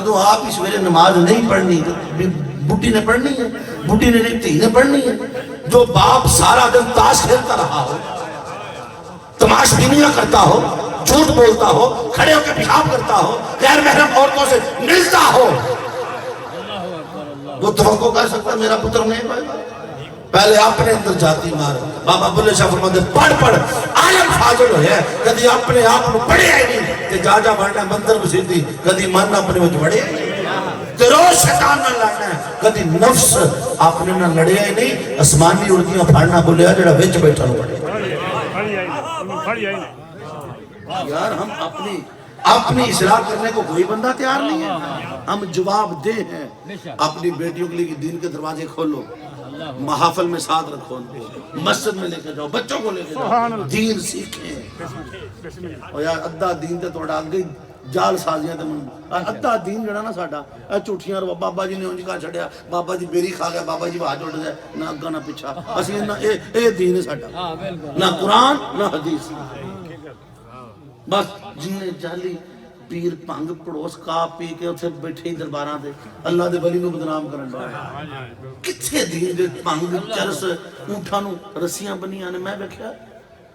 जो आप ही सवेरे नमाज नहीं पढ़नी बुढ़ी ने पढ़नी है, बुढ़ी ने नहीं धी ने पढ़नी है। जो बाप सारा दिन ताश खेलता रहा हो, तमाशबीनियां करता हो, झूठ बोलता हो, खड़े होकर पेशाब करता हो, गैर महरम औरतों से मिलता हो, वो तवक्को कर सकता मेरा पुत्र नहीं पाएगा। पहले अपने अंदर जाती मार। बाबा बुल्ले शाह फरमाते पढ़ पढ़ आलम फाजिल है, कभी अपने आप को पढ़े ही नहीं ते जा जा बढ़ना मंदिर मसीदी, कभी मन अपने में बढ़े ते रोज शैतान ना लड़ना है, कभी नफ्स अपने ना लड़े ही नहीं। आसमानी उड़दियां फाड़ना बोलिया जेड़ा विच बैठा पड़े। यार हम अपनी इस्लाह करने को कोई बंदा तैयार नहीं है। हम जवाब दे हैं। अपनी बेटियों के लिए दीन के दरवाजे खोलो, महाफिल में साथ रखो, मस्जिद में लेके जाओ, बच्चों को लेके जाओ, दीन सीखें। और यार अद्धा दीन ते थोड़ा आगे जाल साजियां ते अद्धा दीन जड़ा ना साडा झूठियां बाबा जी ने उंज का छड़िया, बाबा जी बेरी खा गया, बाबा जी बाज उड़ गए, ना अग्गा ना पिछा। असली ना ए दीन है साडा, ना कुरान ना हदीस। बस जिन्ने जाली पीर भंग पड़ोस का पी के उसे बैठे दरबारां ते अल्लाह दे वली नूं बदनाम करन दा। किथे दीन दे भंग चरस ऊंठां नूं रस्सियां बनियां ने। मैं वेखिया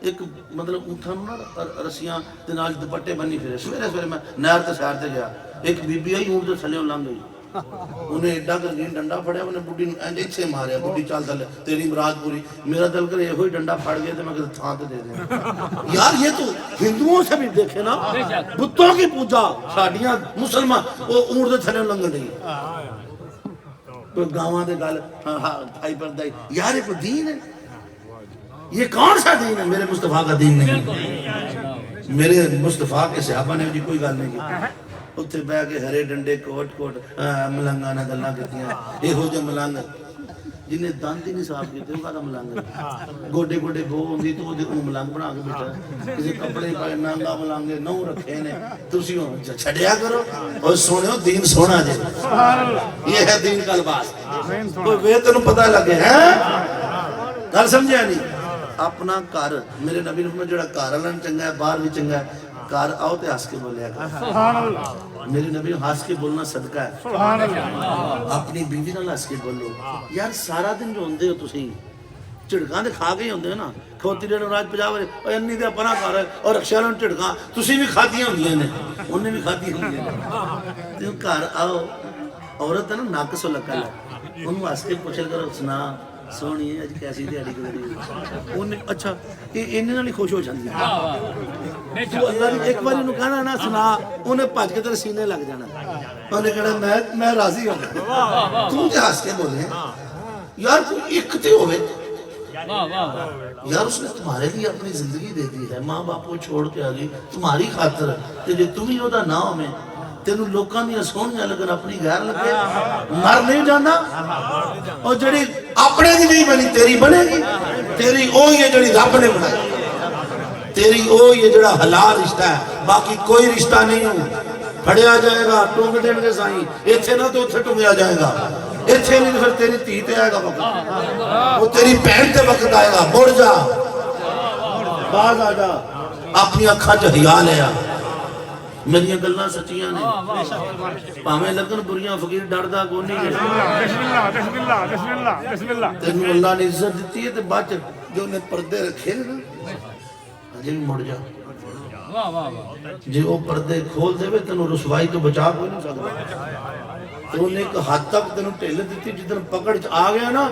एक मतलब ऊंठां नूं ना रस्सियां ते नाल दुपट्टे बन्नी फिरे। सवेरे सवेरे मैं नहर ते सैर ते गया, एक बीबी आई ऊंट दे थल्ले लंघ गई, उन्हें एडा कर डंडा फड़िया, उन्हें बुढ़ी इंज इत्थे मारिया, बुढ़ी चल थले तेरी मुराद पूरी। मेरा दिल करे एहो ही डंडा फड़ गया तो मैं किसी थां ते दे दें। यार ये तो हिंदुओं से भी देखे ना, बुतों की पूजा साडियां मुसलमान वो ऊंट दे थले लंघ रही, तो गांवां दे गल भाई पर्दा यार ये कोई दीन है? ये कौन सा दीन है? मेरे मुस्तफा का दीन नहीं। मेरे मुस्तफा के सहाबा ने भी कोई गल नहीं की। उत्थे बह के हरे डंडे कोट कोट मलंगा ने गल्लां कीतियां। इहो जे मलंग जिन्हें दंद ही नहीं साफ किए वो मलंग, गोडे गोडे गो होंदी तो ओदे मलंग बना के बैठा, किसी कपड़े पाए नांगा मलंगे नौ रखे ने। तुसी छड़िया करो और सुनियो दीन सोना जे, ये है दीन का लिबास। तो वे तेन पता लगे हैं गल समझिया नहीं। अपना घर मेरे नबी ने जो घर वाला चंगा है बाहर भी चंगा है, घर आओ तो हंस के बोलिया कर। मेरे नबी हंस के बोलना सदका है। अपनी बीवी नाल हंस के बोलो। यार सारा दिन जो होंदे हो तुसी झिड़कां ते खा के ही होंदे हो ना। खोती दे राज पंजाब इन्नी ते अपना घर है और रक्षा वालों झिड़कां तुसी भी खादियां होंदियां ने, उन्हें भी खादियां होंदियां ने। तुम घर आओ, औरत है ना नक सुलका लै, उन्हें हंस के पूछा करो सुना सोहनी अज कैसी दिहाड़ी गुजरी, उन्हें अच्छा इन्हें नाल ही खुश हो जाती है। तू अल्लाह दी एक बार उन्हें कहना ना सुना, उन्हें भज के तेरे सीने लग जाना, उन्हें कहना मैं राजी हो गया। तू ते हंस के बोले यार कोई एक ते होवे यार, उसने तुम्हारे लिए अपनी जिंदगी दे दी है, माँ बाप को छोड़ के आ गई तुम्हारी खातर, ते जे तुम ही ओदा ना होवे तेनू लोकां दी सोहणियां लगन अपनी गैर लगे, मर नहीं जाना। और जड़ी अपने दी नहीं बनी तेरी बनेगी, तेरी ओ ही है जड़ी रब ने बनाई, तेरी ओ ही है जड़ा हलाल रिश्ता है, बाकी कोई रिश्ता नहीं हो। फड़िया जाएगा टूंग देंगे साईं, इत्थे ना तो उत्थे टूंगिया जाएगा, इत्थे नहीं फिर तेरी धी ते आएगा वक्त, वो तेरी भैन ते वक्त आएगा। मुड़ जा बाज आ जा, अपनी अखां च हिया लिया। मेरिया गल्लां सच्चियां ने, भावें लगन बुरियां फकीर डरदा कोई नहीं। तेनू अल्लाह ने इज्जत दी है ते बाद जो ने पर्दे रखे ना अजे भी मुड़ जा। जे वो पर्दे खोल देवे तेनू रुसवाई तो बचा कोई नहीं सकदा। तो उन्हें एक हद तक तेनू ढिल दी, जिधर पकड़ च आ गया ना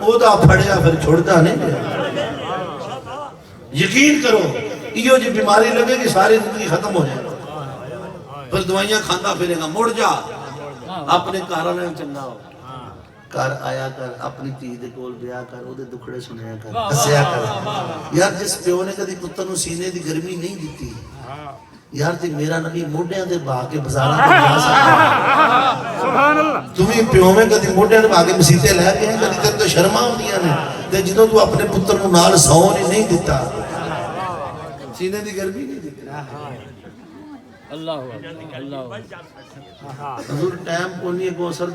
ओदा फड़िया फिर छुड़दा नहीं। यकीन करो इहो जी बीमारी लगेगी सारी जिंदगी खत्म हो जाएगी, फिर दवाइयां खांदा फिरेगा। मुड़ जा, अपने घर वाले चंगा हो, घर आया कर, अपनी धी दे कोल ब्याह कर, ओदे दुखड़े सुनिया कर, हंसिया कर। यार जिस प्यो ने कदी पुत्तर नूं सीने दी गर्मी नहीं दी यार, ते मेरा नबी मोढियां ते बहा के बाजारां ते जा सकदा। सुभान अल्लाह। तू भी प्यो में कदी मोढियां ते बहा के मसीते लै के कदी तेरे तो शर्मा होंदियां ने, ते जदों तू अपने पुत्तर नूं नाल सौन ही नहीं दिता, सीने दी गर्मी नहीं दी। अल्लाह अल्लाह हजूर टाइम को नहीं को असर